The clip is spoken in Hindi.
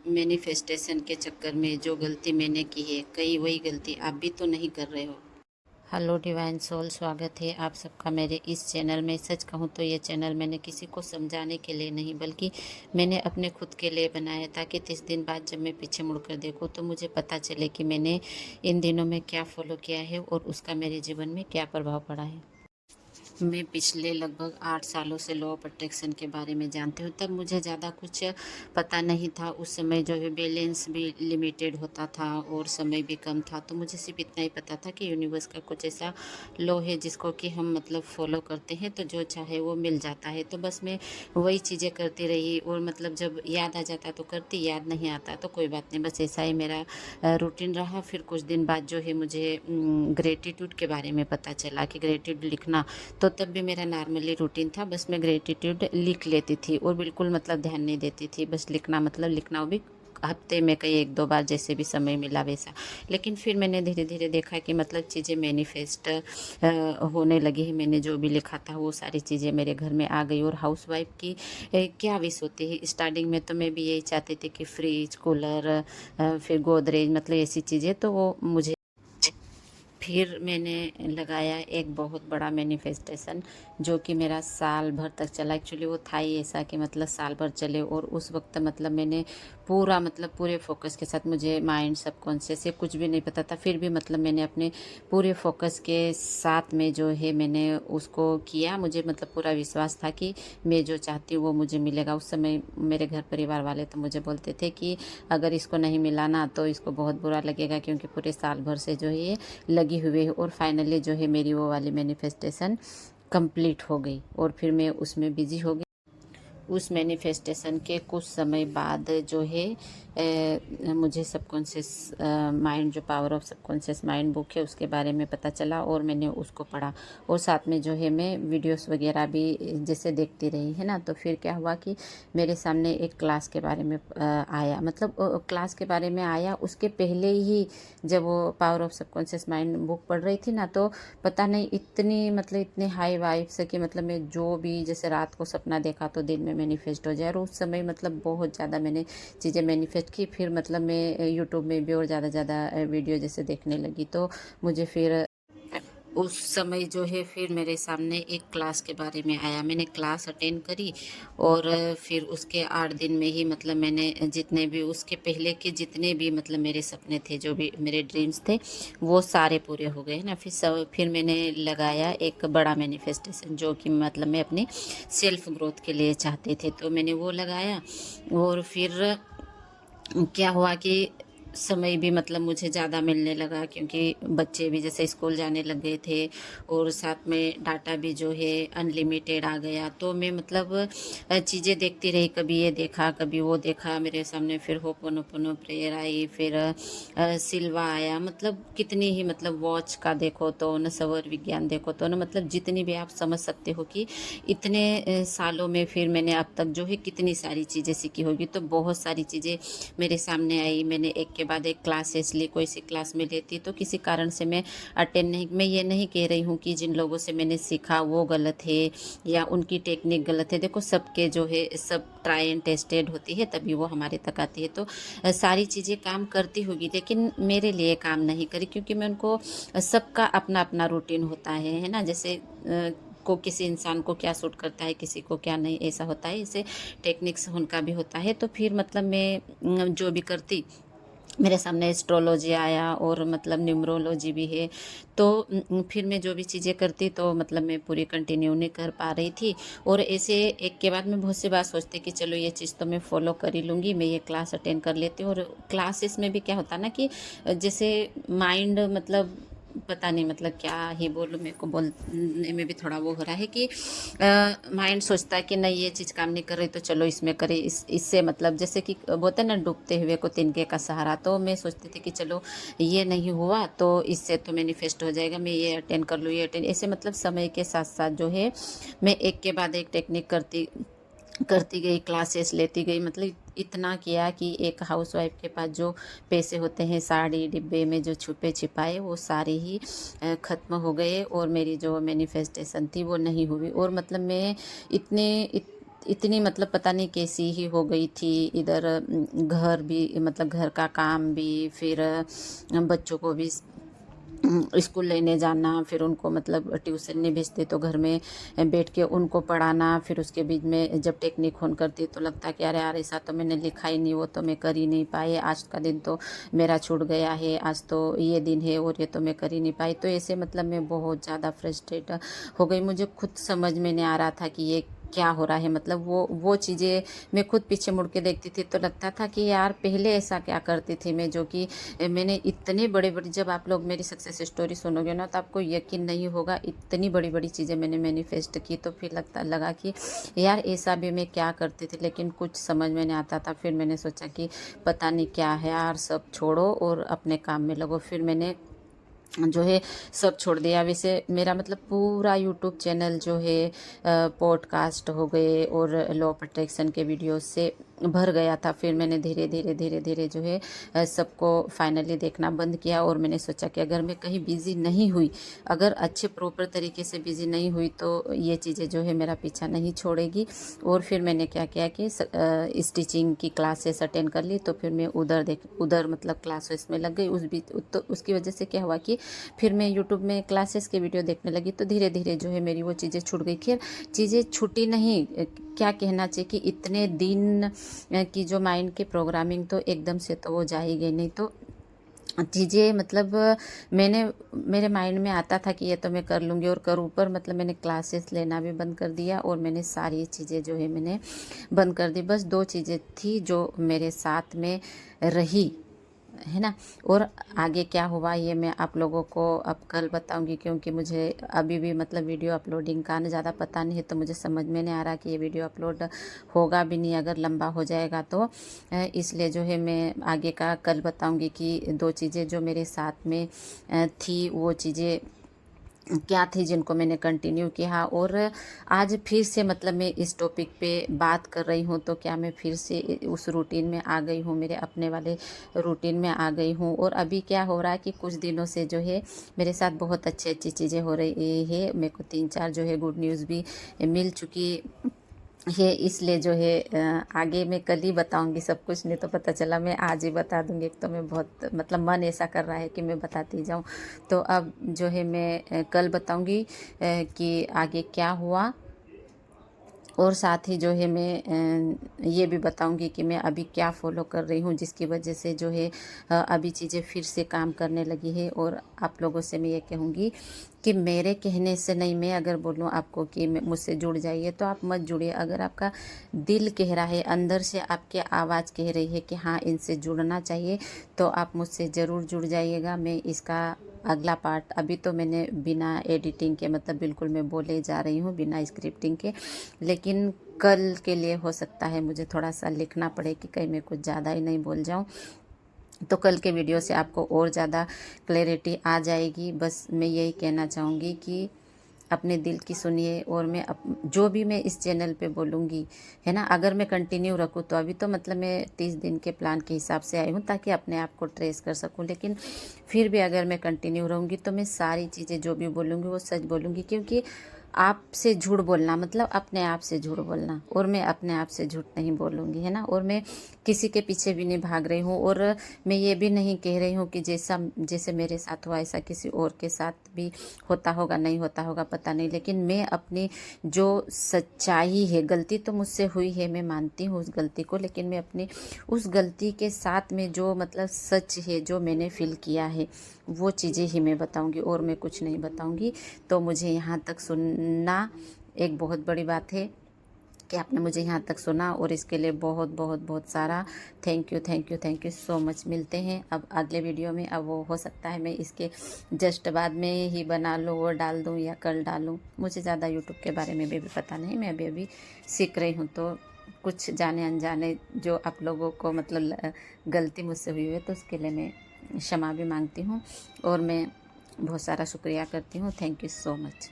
मैनिफेस्टेशन के चक्कर में जो गलती मैंने की है, कहीं वही गलती आप भी तो नहीं कर रहे हो। हेलो डिवाइन सोल, स्वागत है आप सबका मेरे इस चैनल में। सच कहूँ तो ये चैनल मैंने किसी को समझाने के लिए नहीं, बल्कि मैंने अपने खुद के लिए बनाया, ताकि 30 दिन बाद जब मैं पीछे मुड़कर देखूँ तो मुझे पता चले कि मैंने इन दिनों में क्या फॉलो किया है और उसका मेरे जीवन में क्या प्रभाव पड़ा है। मैं पिछले लगभग 8 सालों से लॉ ऑफ अट्रैक्शन के बारे में जानती हूँ। तब मुझे ज़्यादा कुछ पता नहीं था। उस समय जो है बैलेंस भी लिमिटेड होता था और समय भी कम था। तो मुझे सिर्फ इतना ही पता था कि यूनिवर्स का कुछ ऐसा लॉ है जिसको कि हम मतलब फॉलो करते हैं तो जो चाहे वो मिल जाता है। तो बस मैं वही चीज़ें करती रही और मतलब जब याद आ जाता तो करती, याद नहीं आता तो कोई बात नहीं। बस ऐसा ही मेरा रूटीन रहा। फिर कुछ दिन बाद जो है मुझे ग्रेटिट्यूड के बारे में पता चला कि ग्रेटिट्यूड लिखना, तो तब भी मेरा नॉर्मली रूटीन था। बस मैं ग्रेटिट्यूड लिख लेती थी और बिल्कुल मतलब ध्यान नहीं देती थी। बस लिखना मतलब लिखना, वो भी हफ्ते में कई 1-2 बार जैसे भी समय मिला वैसा। लेकिन फिर मैंने धीरे धीरे देखा कि मतलब चीज़ें मैनिफेस्ट होने लगी है। मैंने जो भी लिखा था वो सारी चीज़ें मेरे घर में आ गई। और हाउसवाइफ की क्या विश होती है। स्टार्टिंग में तो मैं भी यही चाहती थी कि फ्रिज, कूलर, फिर गोदरेज, मतलब ऐसी चीज़ें तो वो मुझे। फिर मैंने लगाया एक बहुत बड़ा मैनिफेस्टेशन, जो कि मेरा साल भर तक चला। एक्चुअली वो था ही ऐसा कि मतलब साल भर चले। और उस वक्त मतलब मैंने पूरा मतलब पूरे फोकस के साथ, मुझे माइंड सबकॉन्शियस ये कुछ भी नहीं पता था, फिर भी मतलब मैंने अपने पूरे फोकस के साथ में जो है मैंने उसको किया। मुझे मतलब पूरा विश्वास था कि मैं जो चाहती हूँ वो मुझे मिलेगा। उस समय मेरे घर परिवार वाले तो मुझे बोलते थे कि अगर इसको नहीं मिला ना तो इसको बहुत बुरा लगेगा, क्योंकि पूरे साल भर से जो है ये लगी हुई है। और फाइनली जो है मेरी वो वाली मैनिफेस्टेशन कंप्लीट हो गई और फिर मैं उसमें बिजी हो गई। उस मैनिफेस्टेशन के कुछ समय बाद जो है मुझे सबकॉन्शियस माइंड, जो power of subconscious mind book है उसके बारे में पता चला और मैंने उसको पढ़ा। और साथ में जो है मैं वीडियोस वगैरह भी जैसे देखती रही है ना। तो फिर क्या हुआ कि मेरे सामने एक क्लास के बारे में आया, मतलब क्लास के बारे में आया। उसके पहले ही जब वो power of subconscious mind book पढ़ रही थी ना, तो पता नहीं इतनी मतलब इतने हाई वाइब्स है कि मतलब मैं जो भी जैसे रात को सपना देखा तो दिन में मैनिफेस्ट हो जाए। और उस समय मतलब बहुत ज़्यादा मैंने चीज़ें मैनिफेस्ट की। फिर मतलब मैं यूट्यूब में भी और ज़्यादा ज़्यादा वीडियो जैसे देखने लगी। तो मुझे फिर उस समय जो है फिर मेरे सामने एक क्लास के बारे में आया। मैंने क्लास अटेंड करी और फिर उसके 8 दिन में ही मतलब मैंने जितने भी उसके पहले के जितने भी मतलब मेरे सपने थे, जो भी मेरे ड्रीम्स थे, वो सारे पूरे हो गए ना। फिर मैंने लगाया एक बड़ा मैनिफेस्टेशन, जो कि मतलब मैं अपनी सेल्फ ग्रोथ के लिए चाहती थी। तो मैंने वो लगाया और फिर क्या हुआ कि समय भी मतलब मुझे ज़्यादा मिलने लगा, क्योंकि बच्चे भी जैसे स्कूल जाने लग गए थे और साथ में डाटा भी जो है अनलिमिटेड आ गया। तो मैं मतलब चीज़ें देखती रही, कभी ये देखा कभी वो देखा मेरे सामने। फिर होपोनोपोनो प्रेयर आई, फिर सिल्वा आया, मतलब कितनी ही मतलब वॉच का देखो तो न, सौर विज्ञान देखो तो न, मतलब जितनी भी आप समझ सकते हो कि इतने सालों में फिर मैंने अब तक जो है कितनी सारी चीज़ें सीखी होगी। तो बहुत सारी चीज़ें मेरे सामने आई। मैंने एक के बाद एक क्लासेस ली। कोई सी क्लास में लेती तो किसी कारण से मैं अटेंड नहीं, मैं ये नहीं कह रही हूँ कि जिन लोगों से मैंने सीखा वो गलत है या उनकी टेक्निक गलत है। देखो सबके जो है सब ट्राई एंड टेस्टेड होती है, तभी वो हमारे तक आती है। तो सारी चीज़ें काम करती होगी, लेकिन मेरे लिए काम नहीं करी, क्योंकि मैं उनको सबका अपना अपना रूटीन होता है ना। जैसे को किसी इंसान को क्या सूट करता है, किसी को क्या नहीं, ऐसा होता है। इसे टेक्निक्स उनका भी होता है। तो फिर मतलब मैं जो भी करती, मेरे सामने एस्ट्रोलॉजी आया और मतलब न्यूमरोलॉजी भी है। तो फिर मैं जो भी चीज़ें करती तो मतलब मैं पूरी कंटिन्यू नहीं कर पा रही थी। और ऐसे एक के बाद मैं बहुत सी बात सोचती कि चलो ये चीज़ तो मैं फॉलो कर ही लूँगी, मैं ये क्लास अटेंड कर लेती हूँ। और क्लासेस में भी क्या होता ना कि जैसे माइंड मतलब पता नहीं मतलब क्या ही बोलूँ, मेरे को बोलने में भी थोड़ा वो हो रहा है कि माइंड सोचता है कि नहीं ये चीज़ काम नहीं कर रही तो चलो इसमें करें, इससे मतलब जैसे कि बोलते हैं ना डूबते हुए को तिनके का सहारा। तो मैं सोचती थी कि चलो ये नहीं हुआ तो इससे तो मैनिफेस्ट हो जाएगा, मैं ये अटेंड कर लूँ, ये अटेंड, ऐसे मतलब समय के साथ साथ जो है मैं एक के बाद एक टेक्निक करती करती गई, क्लासेस लेती गई। मतलब इतना किया कि एक हाउसवाइफ के पास जो पैसे होते हैं साड़ी डिब्बे में जो छुपे छिपाए, वो सारे ही ख़त्म हो गए और मेरी जो मैनिफेस्टेशन थी वो नहीं हुई। और मतलब मैं इतने इतनी मतलब पता नहीं कैसी ही हो गई थी। इधर घर भी मतलब घर का काम भी, फिर बच्चों को भी स्कूल लेने जाना, फिर उनको मतलब ट्यूशन नहीं भेजते तो घर में बैठ के उनको पढ़ाना, फिर उसके बीच में जब टेक्निक ऑन करती तो लगता है कि अरे यार ऐसा तो मैंने लिखा ही नहीं, वो तो मैं कर ही नहीं पाई, आज का दिन तो मेरा छूट गया है, आज तो ये दिन है और ये तो मैं कर ही नहीं पाई। तो ऐसे मतलब मैं बहुत ज़्यादा फ्रस्ट्रेट हो गई। मुझे खुद समझ में नहीं आ रहा था कि ये क्या हो रहा है। मतलब वो चीज़ें मैं खुद पीछे मुड़ के देखती थी तो लगता था कि यार पहले ऐसा क्या करती थी मैं, जो कि मैंने इतने बड़े बड़े, जब आप लोग मेरी सक्सेस स्टोरी सुनोगे ना तो आपको यकीन नहीं होगा, इतनी बड़ी बड़ी चीज़ें मैंने मैनिफेस्ट की। तो फिर लगा कि यार ऐसा भी मैं क्या करती थी, लेकिन कुछ समझ में नहीं आता था। फिर मैंने सोचा कि पता नहीं क्या है यार, सब छोड़ो और अपने काम में लगो। फिर मैंने जो है सब छोड़ दिया। वैसे मेरा मतलब पूरा यूट्यूब चैनल जो है पॉडकास्ट हो गए और लॉ ऑफ अट्रैक्शन के वीडियो से भर गया था। फिर मैंने धीरे धीरे जो है सबको फाइनली देखना बंद किया और मैंने सोचा कि अगर मैं कहीं बिज़ी नहीं हुई, अगर अच्छे प्रॉपर तरीके से बिज़ी नहीं हुई तो ये चीज़ें जो है मेरा पीछा नहीं छोड़ेगी। और फिर मैंने क्या किया कि स्टिचिंग की क्लासेस अटेंड कर ली। तो फिर मैं उधर मतलब क्लासेस में लग गई। तो उसकी वजह से क्या हुआ कि फिर मैं यूट्यूब में क्लासेस के वीडियो देखने लगी। तो धीरे धीरे जो है मेरी वो चीज़ें छूट गई। खैर चीज़ें छूटी नहीं, क्या कहना चाहिए कि इतने दिन की जो माइंड की प्रोग्रामिंग तो एकदम से तो वो जा ही गई। नहीं तो चीज़ें मतलब मेरे माइंड में आता था कि ये तो मैं कर लूँगी और करूँ, पर मतलब मैंने क्लासेस लेना भी बंद कर दिया और मैंने सारी चीज़ें जो है मैंने बंद कर दी। बस 2 चीज़ें थी जो मेरे साथ में रही, है ना। और आगे क्या हुआ ये मैं आप लोगों को अब कल बताऊंगी, क्योंकि मुझे अभी भी मतलब वीडियो अपलोडिंग का ज़्यादा पता नहीं है। तो मुझे समझ में नहीं आ रहा कि ये वीडियो अपलोड होगा भी नहीं अगर लंबा हो जाएगा तो। इसलिए जो है मैं आगे का कल बताऊंगी कि 2 चीज़ें जो मेरे साथ में थी वो चीज़ें क्या थी जिनको मैंने कंटिन्यू किया। और आज फिर से मतलब मैं इस टॉपिक पे बात कर रही हूँ तो क्या मैं फिर से उस रूटीन में आ गई हूँ, मेरे अपने वाले रूटीन में आ गई हूँ। और अभी क्या हो रहा है कि कुछ दिनों से जो है मेरे साथ बहुत अच्छी चीज़ें हो रही है। मेरे को 3-4 जो है गुड न्यूज़ भी मिल चुकी है। इसलिए जो है आगे मैं कल ही बताऊंगी सब कुछ, नहीं तो पता चला मैं आज ही बता दूंगी। एक तो मैं बहुत मतलब मन ऐसा कर रहा है कि मैं बताती जाऊं। तो अब जो है मैं कल बताऊंगी कि आगे क्या हुआ। और साथ ही जो है मैं ये भी बताऊंगी कि मैं अभी क्या फॉलो कर रही हूँ जिसकी वजह से जो है अभी चीज़ें फिर से काम करने लगी है। और आप लोगों से मैं ये कहूँगी कि मेरे कहने से नहीं, मैं अगर बोलूँ आपको कि मुझसे जुड़ जाइए तो आप मत जुड़िए। अगर आपका दिल कह रहा है, अंदर से आपकी आवाज़ कह रही है कि हाँ इनसे जुड़ना चाहिए, तो आप मुझसे ज़रूर जुड़ जाइएगा। मैं इसका अगला पार्ट अभी तो मैंने बिना एडिटिंग के मतलब बिल्कुल मैं बोले जा रही हूँ बिना स्क्रिप्टिंग के, लेकिन कल के लिए हो सकता है मुझे थोड़ा सा लिखना पड़े कि कहीं मैं कुछ ज़्यादा ही नहीं बोल जाऊँ। तो कल के वीडियो से आपको और ज़्यादा क्लैरिटी आ जाएगी। बस मैं यही कहना चाहूँगी कि अपने दिल की सुनिए। और मैं जो भी मैं इस चैनल पे बोलूँगी, है ना, अगर मैं कंटिन्यू रखूँ तो अभी तो मतलब मैं 30 दिन के प्लान के हिसाब से आई हूँ ताकि अपने आप को ट्रेस कर सकूँ। लेकिन फिर भी अगर मैं कंटिन्यू रहूँगी तो मैं सारी चीज़ें जो भी बोलूँगी वो सच बोलूँगी, क्योंकि आपसे झूठ बोलना मतलब अपने आप से झूठ बोलना, और मैं अपने आप से झूठ नहीं बोलूँगी, है ना। और मैं किसी के पीछे भी नहीं भाग रही हूँ। और मैं ये भी नहीं कह रही हूँ कि जैसे मेरे साथ हुआ ऐसा किसी और के साथ भी होता होगा, नहीं होता होगा पता नहीं। लेकिन मैं अपनी जो सच्चाई है, गलती तो मुझसे हुई है, मैं मानती हूँ उस गलती को, लेकिन मैं अपनी उस गलती के साथ में जो मतलब सच है, जो मैंने फील किया है, वो चीज़ें ही मैं बताऊँगी और मैं कुछ नहीं बताऊँगी। तो मुझे यहाँ तक सुनना एक बहुत बड़ी बात है कि आपने मुझे यहाँ तक सुना, और इसके लिए बहुत बहुत बहुत सारा थैंक यू सो मच। मिलते हैं अब अगले वीडियो में। अब वो हो सकता है मैं इसके जस्ट बाद में ही बना लूँ, वो डाल दूँ या कल डालूँ, मुझे ज़्यादा यूट्यूब के बारे में भी पता नहीं। मैं अभी सीख रही हूँ, तो कुछ जाने अनजाने जो आप लोगों को मतलब गलती मुझसे हुई है तो उसके लिए मैं क्षमा भी मांगती हूँ और मैं बहुत सारा शुक्रिया करती हूँ। Thank you so much.